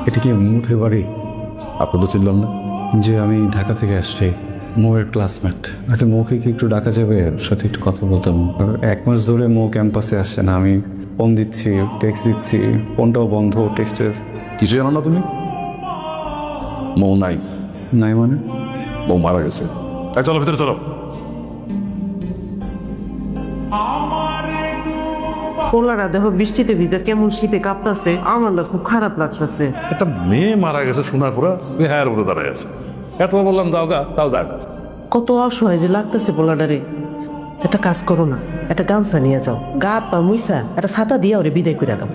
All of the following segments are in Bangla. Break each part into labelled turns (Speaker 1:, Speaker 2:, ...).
Speaker 1: এটা কি মুথে বাড়ি?
Speaker 2: আপনি তো চিনলাম না।
Speaker 1: যে আমি ঢাকা থেকে আসছি, মৌয়ের ক্লাসমেট। একটা মৌকে কি একটু ডাকা যাবে? ওর সাথে একটু কথা বলতাম। আর 1 মাস ধরে মৌ ক্যাম্পাসে আসছে না। আমি ফোন দিচ্ছি, টেক্সট দিচ্ছি, ফোনটাও বন্ধ, টেক্সটের
Speaker 2: কিছু জানো না তুমি? মৌ নাই।
Speaker 1: নাই মানে?
Speaker 2: মৌ মারা গেছে। চলো ভিতরে চলো।
Speaker 3: পোলারা দেখো বৃষ্টিতে ভিতর কেমন শীতে কাঁপতাছে, আমার না খুব খারাপ লাগতেছে।
Speaker 2: একটা মেয়ে মারা গেছে শোনার পরে হ্যাঁ উপরে দাঁড়ায় আছে। এতবার বললাম দাও গা, তাও দাও না।
Speaker 3: কত অসহায় যে লাগতেছে পোলাডারে। একটা কাজ করো না, একটা গামছা নিয়ে যাও, গা হাত পা মুইসা একটা ছাতা দিয়ে ওরে বিদায় করে দাও।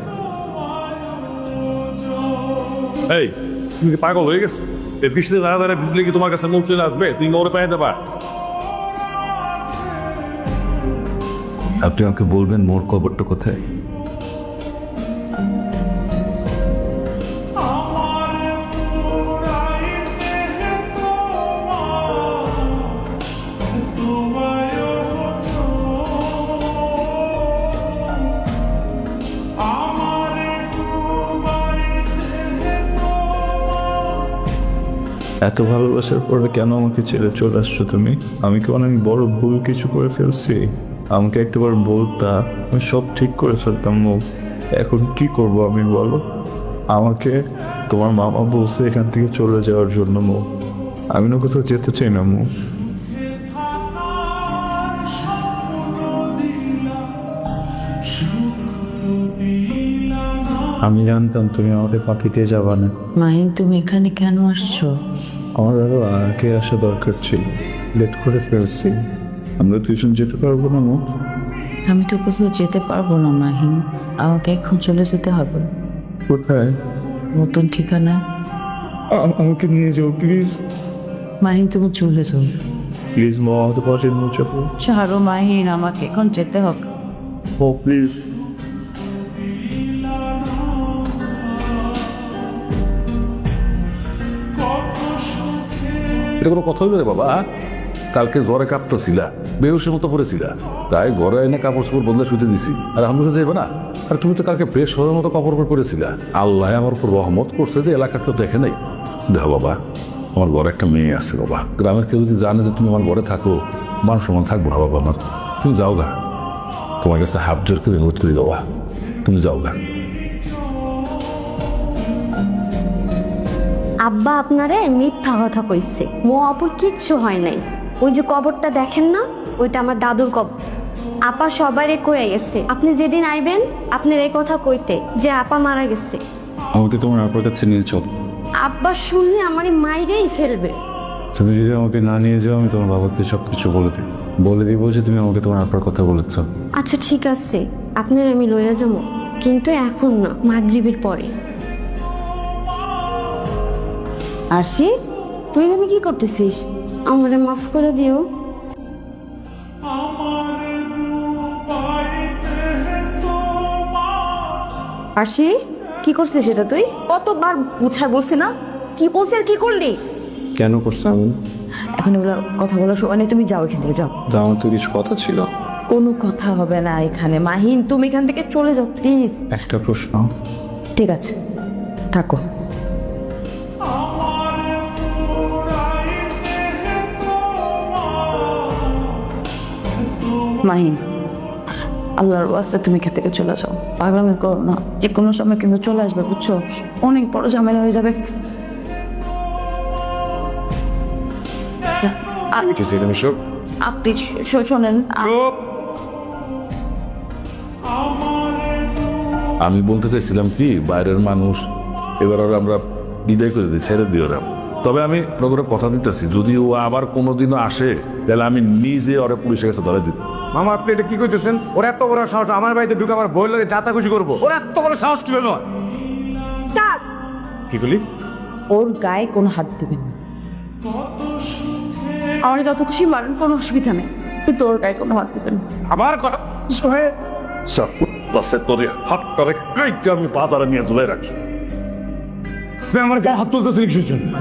Speaker 2: এই তুমি কি পাগল হয়ে গেছো? এই বৃষ্টিতে দাঁড়া দাঁড়া ভিজলে কি তোমার কাছে মৌ চলে আসবে? তুমি ওরে পায়ে দেবা?
Speaker 4: আপনি আমাকে বলবেন মোর কবরটা কোথায়? এত ভালোবাসার পরে কেন আমাকে ছেড়ে চলে আসছো তুমি? আমি কি অনেক বড় ভুল কিছু করে ফেলছি? আমাকে একটাবার বলতা, আমি সব ঠিক করে ফেলতাম। মুখ এখন কি করব আমি বলো? আমাকে তোমার মামা বলছে এখান থেকে চলে যাওয়ার জন্য। মুখ আমি না কোথাও যেতে চাই না। মুখ
Speaker 1: আমি জানতাম তুমি আমাকে পাখি দিয়ে যাবা না।
Speaker 5: মাহিন, তুমি এখানে কেন আসছো?
Speaker 1: আমার আরো আগে আসা দরকার ছিল, লেট করে ফেলছি।
Speaker 4: আমরা টিউশন যেতে পারবো না। মুখ
Speaker 5: আমি তো কোথাও যেতে পারবো না মাহিন, আমাকে এখন চলে যেতে হবে
Speaker 4: কোথায়?
Speaker 5: নতুন ঠিকানা।
Speaker 4: আমাকে নিয়ে যাও প্লিজ।
Speaker 5: মাহিন, তুমি চলে যাও।
Speaker 4: প্লিজ মা, আমাদের পাশে নিয়ে যাবো।
Speaker 5: ছাড়ো মাহিন, আমাকে এখন যেতে হবে।
Speaker 4: ও প্লিজ।
Speaker 2: এটা কোনো কথা হইবে রে বাবা? কালকে জ্বরে কাঁপতেছিলা, বেহুশের মতো পড়েছিলা, তাই ঘরে এনে কাপড় চোপড় বন্ধে শুতে দিছি। আর আমি বুঝে যাইবে না? আর তুমি তো কালকে বেশ হওয়ার মতো কাপড় উপর পরেছিলা। আল্লাহ আমার উপর রহমত করছে যে এলাকার কেউ দেখে নাই। দেখো বাবা, আমার ঘরে একটা মেয়ে আছে বাবা। গ্রামের কেউ যদি জানে যে তুমি আমার ঘরে থাকো, মান সম্মান থাকবো না বাবা আমার। তুমি যাও গা, তোমার কাছে হাফ জোর করে অনুরোধ করি বাবা, তুমি যাও গা।
Speaker 6: আব্বা আপনারে মিথ্যা কথা কইছে, মো আপুর কিচ্ছু হয় নাই। ওই যে কবরটা দেখেন না, ওইটা আমার দাদুর কবর। আপা সবাইরে কয়ে গেছে আপনি যেদিন আইবেন আপনার এই কথা কইতে যে আপা মারা গেছে।
Speaker 1: আমাকে তোমার আপার কাছে নিয়ে চল।
Speaker 6: আব্বা শুনলে আমারই মাইরেই ফেলবে।
Speaker 1: তুমি যদি আমাকে না নিয়ে যাও, আমি তোমার বাবাকে সব কিছু বলে দিব যে তুমি আমাকে তোমার আপার কথা বলেছ।
Speaker 6: আচ্ছা ঠিক আছে, আপনার আমি লইয়া যাবো, কিন্তু এখন না, মাগরিবের পরে।
Speaker 5: আরশিফ, তুই এখানে কি করতেছিস?
Speaker 6: আমারে মাফ করে দিও।
Speaker 5: আরশি, কি করছিস সেটা তুই? কতবার বুঝায় বলছি না? কি বলছি আর কি করলি?
Speaker 1: কেন করছো? আমি
Speaker 5: এখন এগুলো কথা বলার সময় নেই, তুমি যাও এখান থেকে, যাও।
Speaker 1: আমার তো কিছু কথা ছিল।
Speaker 5: কোনো কথা হবে না এখানে মাহিন, তুমি এখান থেকে চলে যাও প্লিজ।
Speaker 1: একটা প্রশ্ন।
Speaker 5: ঠিক আছে, থাকো। মাহিন, আল্লাহর ওয়াস্তে তুমি এখান থেকে চলে যাও। পাগলামি করো না, যে কোনো সময় কিন্তু চলে আসবে, বুঝছো? অনেক বড় ঝামেলা হয়ে যাবে। আপনি শোনেন,
Speaker 2: আমি বলতে চাইছিলাম কি, বাইরের মানুষ এবার আর আমরা বিদায় করে দিই, ছেড়ে দিই ওরা। তবে আমি ওরা কথা দিতেছি, যদি ও আবার কোনোদিনও আসে তাহলে আমি নিজে ওরা পুলিশের কাছে ধরে দিই।
Speaker 7: মামা আপনি এটা কি করতেছেন? ওর এত বড় সাহস আমার বাড়িতে ঢুকে আমার বই লাগে যাতা খুশি করবো? ওর এত বড় সাহস কি হলো? কি করলি?
Speaker 5: ওর গায়ে কোনো হাত দেবেন না। আমার যত খুশি মারেন, কোনো অসুবিধা নেই, কিন্তু ওর গায়ে কোনো হাত দেবেন না।
Speaker 7: আমার কথা হয়ে
Speaker 2: তোরে হাত করে কাইটা আমি বাজারে নিয়ে ঝুলাই রাখি।
Speaker 7: আমার গায়ে হাত তুলতেছে কিসের জন্য?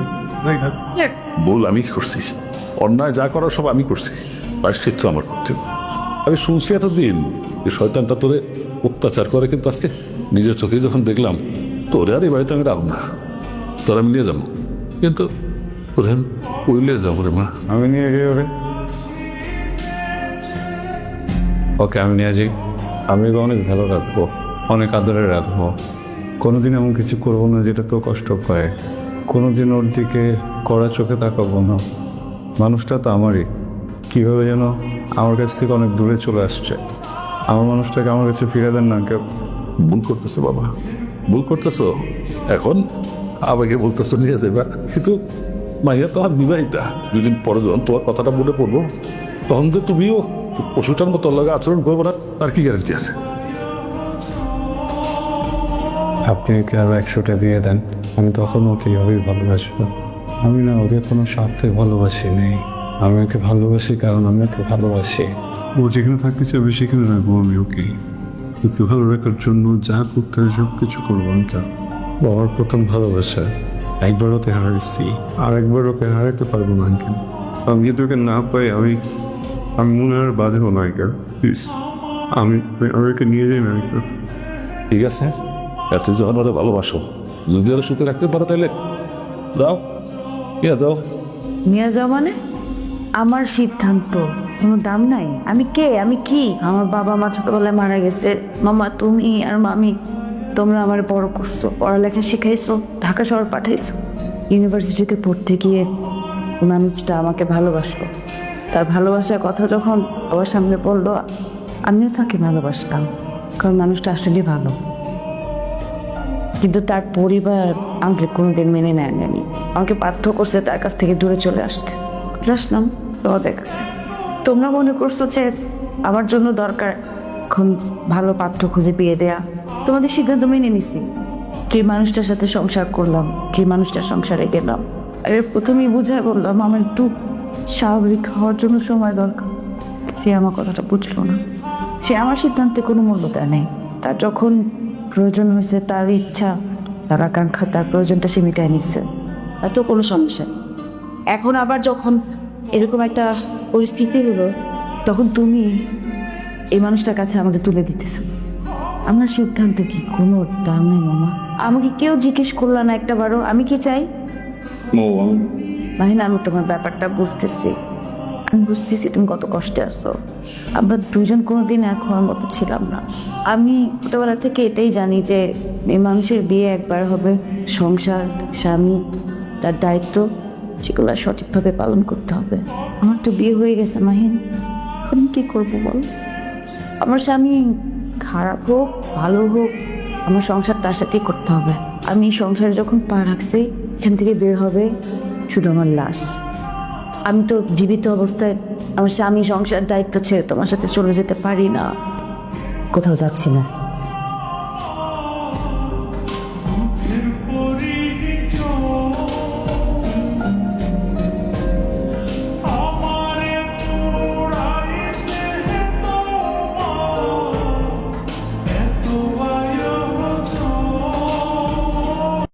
Speaker 2: ভুল আমি করছি, অন্যায় যা করার সব আমি করছি, প্রায়শ্চিত্ত আমার করতে হবে। আমি শুনছি এতদিন যে শয়তানটা তোরে অত্যাচার করে, কিন্তু আজকে নিজের চোখে যখন দেখলাম তোরে আর এই বাড়িতে আমি রাখব না। তোরা আমি নিয়ে যাবো, কিন্তু ওরেন উইলে যাবো রে মা।
Speaker 1: আমি নিয়ে গিয়ে ওকে আমি নিয়ে যাই। আমি ওকে অনেক ভালো রাখবো, অনেক আদরে রাখবো। কোনোদিন এমন কিছু করবো না যেটা তো কষ্ট পায়। কোনোদিন ওর দিকে কড়া চোখে তাকাবো না। মানুষটা তো আমারই, কীভাবে যেন আমার কাছ থেকে অনেক দূরে চলে আসছে। আমার মানুষটাকে আমার কাছে ফিরে দেন না কেউ।
Speaker 2: ভুল করতেছো বাবা, ভুল করতেছো। এখন আবেগে বলতেছো নিয়ে যাবা, কিন্তু মাইয়া তো আর বিবাহিতা। দুদিন পরে যখন তোমার কথাটা মনে পড়বো, তখন যে তুমিও পশুটার মতো লাগে আচরণ করবো না, তার কি গ্যারান্টি আছে?
Speaker 1: আপনি ওকে আরও 100টা দিয়ে দেন, আমি তখন ওকে এইভাবেই ভালোবাসবো। আমি না ওকে কোনো স্বার্থে ভালোবাসি নেই। আমি ওকে ভালোবাসি কারণ আমি ওকে ভালোবাসি। ও যেখানে থাকতে চাইবে সেখানে রাখবো আমি ওকে। ওকে ভালো রাখার জন্য যা করতে হয় সব কিছু করবো আমি। আমার প্রথম ভালোবাসা, একবার ওকে হারাইছি, আর একবার ওকে হারাইতে পারবো না আঙ্কেল। আমি যদি ওকে না পাই আমি মনে আর বাঁধবো না আঙ্কেল, প্লিজ। আমি ওকে নিয়ে যাই না আঙ্কেল।
Speaker 2: ঠিক আছে, এত যখন ওরা ভালোবাসো, যদি ওরা সুখে রাখতে পারো তাহলে যাও, কে যাও।
Speaker 5: নিয়ে যাও মানে? আমার সিদ্ধান্ত কোনো দাম নাই? আমি কে, আমি কি? আমার বাবা মা ছোটবেলায় মারা গেছে। মামা তুমি আর মামি তোমরা আমার বড় করছো, পড়ালেখা শিখাইছো, ঢাকা শহর পাঠাইছো। ইউনিভার্সিটিতে পড়তে গিয়ে মানুষটা আমাকে ভালোবাসলো। তার ভালোবাসার কথা যখন আমার সামনে পড়লো, আমিও তাকে ভালোবাসতাম, কারণ মানুষটা আসলে ভালো। কিন্তু তার পরিবার আমাকে কোনোদিন মেনে নেয়নি। আমি আমাকে বাধ্য করছে তার কাছ থেকে দূরে চলে আসতে। আসলাম তোমাদের কাছে। তোমরা মনে করছো যে আমার জন্য দরকার এখন ভালো পাত্র খুঁজে বিয়ে দেয়া। তোমাদের সিদ্ধান্ত মেনে নিছি। যে মানুষটার সাথে সংসার করলাম, যে মানুষটার সংসারে গেলাম, আর প্রথমেই বুঝায় বললাম আমার একটু স্বাভাবিক হওয়ার জন্য সময় দরকার। সে আমার কথাটা বুঝলো না। সে আমার সিদ্ধান্তে কোনো মূল্য দেয় নেই। তার যখন প্রয়োজন হয়েছে, তার ইচ্ছা, তার আকাঙ্ক্ষা, তার প্রয়োজনটা সে মিটায় নিচ্ছে। এত কোনো সমস্যা নেই। এখন আবার যখন এরকম একটা পরিস্থিতি হলো, তখন তুমি এই মানুষটার কাছে আমাকে তুলে দিতেছো। আমার সিদ্ধান্ত কি কোনো দাম নেই মামা? আমাকে কেউ জিজ্ঞেস করলো না একটাবারও আমি কি চাই। মাহিনা, আমি তোমার ব্যাপারটা বুঝতেছি। আমি বুঝতেছি তুমি কত কষ্টে আছো। আমরা দুজন কোনোদিন এক হওয়ার মতো ছিলাম না। আমি ছোটবেলা থেকে এটাই জানি যে এই মানুষের বিয়ে একবার হবে, সংসার, স্বামী, তার দায়িত্ব, সেগুলো সঠিকভাবে পালন করতে হবে। আমার তো বিয়ে হয়ে গেছে মাহিন, এখন কী করবো বল? আমার স্বামী খারাপ হোক ভালো হোক, আমার সংসার তার সাথেই করতে হবে। আমি সংসারে যখন পা রাখছি, এখান থেকে বের হবে শুধু আমার লাশ। আমি তো জীবিত অবস্থায় আমার স্বামী সংসার দায়িত্ব ছেড়ে তোমার সাথে চলে যেতে পারি না। কোথাও যাচ্ছি না।